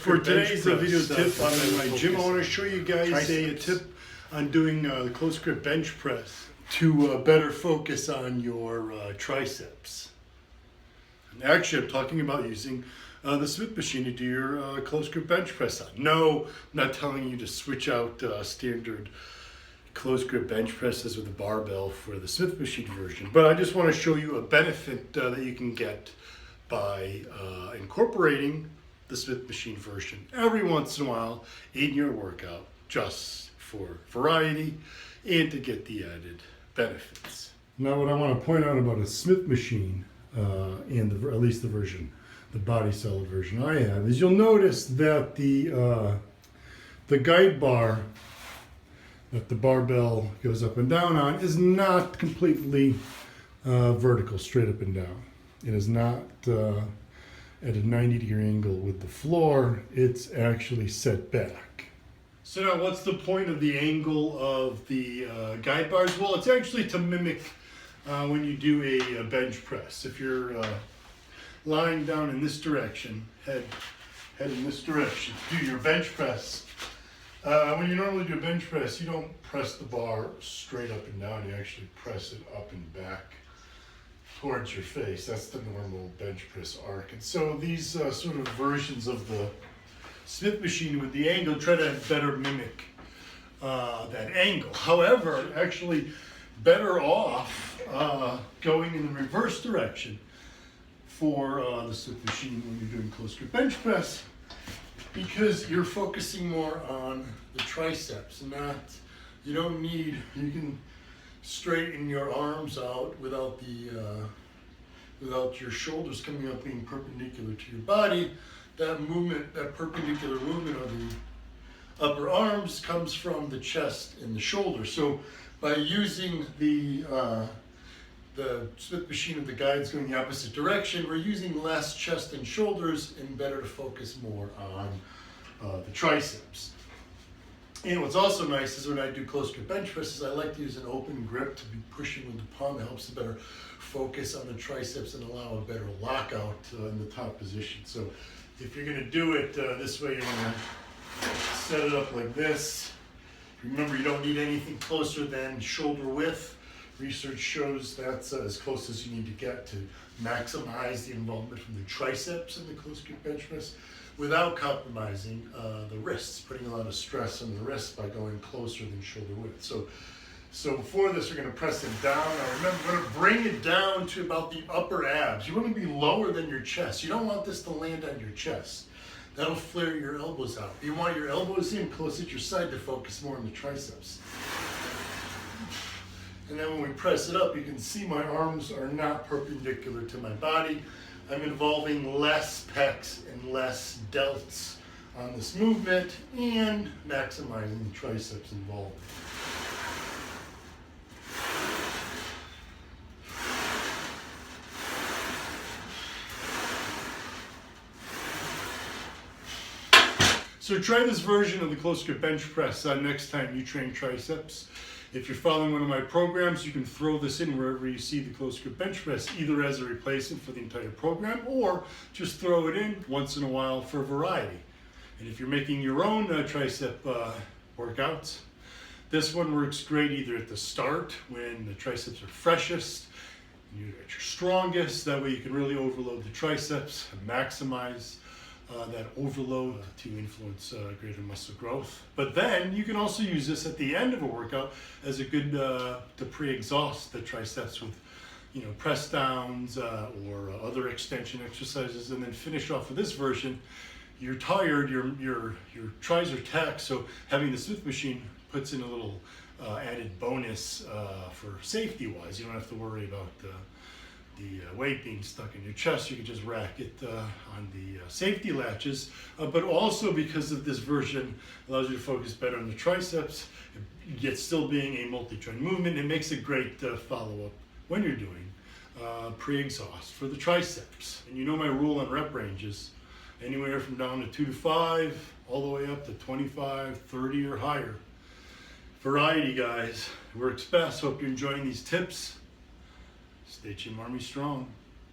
For today's video tip on my gym, I want to show you guys a tip on doing the close grip bench press to better focus on your triceps. And actually, I'm talking about using the Smith machine to do your close grip bench press on. No, I'm not telling you to switch out standard close grip bench presses with a barbell for the Smith machine version, but I just want to show you a benefit that you can get by incorporating the Smith machine version every once in a while in your workout, just for variety and to get the added benefits. Now, what I want to point out about a Smith machine and at least the version, the body solid version I have, is you'll notice that the guide bar that the barbell goes up and down on is not completely vertical, straight up and down. It is not at a 90-degree angle with the floor. It's actually set back. So now, what's the point of the angle of the guide bars? Well, it's actually to mimic when you do a bench press. If you're lying down in this direction, head in this direction, do your bench press. When you normally do a bench press, you don't press the bar straight up and down. You actually press it up and back towards your face. That's the normal bench press arc. And so these sort of versions of the Smith machine with the angle try to better mimic that angle. However, actually better off going in the reverse direction for the Smith machine when you're doing close grip bench press, because you're focusing more on the triceps, not, you can straighten your arms out without your shoulders coming up being perpendicular to your body. That movement, that perpendicular movement of the upper arms comes from the chest and the shoulder. So by using the Smith machine with the guides going the opposite direction, we're using less chest and shoulders and better to focus more on the triceps. And what's also nice is when I do close grip bench presses, I like to use an open grip to be pushing with the palm. It helps to better focus on the triceps and allow a better lockout in the top position. So if you're going to do it this way, you're going to set it up like this. Remember, you don't need anything closer than shoulder width. Research shows that's as close as you need to get to maximize the involvement from the triceps in the close grip bench press without compromising the wrists, putting a lot of stress on the wrists by going closer than shoulder width. So for this, we're going to press it down. Now remember, we're going to bring it down to about the upper abs. You want to be lower than your chest. You don't want this to land on your chest. That'll flare your elbows out. You want your elbows in close at your side to focus more on the triceps. And then when we press it up, you can see my arms are not perpendicular to my body. I'm involving less pecs and less delts on this movement and maximizing the triceps involved. So try this version of the close grip bench press next time you train triceps. If you're following one of my programs, you can throw this in wherever you see the close grip bench press, either as a replacement for the entire program or just throw it in once in a while for variety. And if you're making your own tricep workouts, this one works great either at the start when the triceps are freshest, you're at your strongest. That way you can really overload the triceps and maximize that overload to influence greater muscle growth. But then you can also use this at the end of a workout as a good to pre-exhaust the triceps with, press downs or other extension exercises, and then finish off with this version. You're tired, your tris are taxed, so having the Smith machine puts in a little added bonus for safety wise. You don't have to worry about the weight being stuck in your chest. You can just rack it on the safety latches, but also because of this version allows you to focus better on the triceps, yet still being a multi-joint movement. It makes a great follow-up when you're doing pre-exhaust for the triceps. And you know my rule on rep ranges, anywhere from down to 2 to 5, all the way up to 25, 30 or higher. Variety, guys, works best. Hope you're enjoying these tips. Stay Gym Army strong.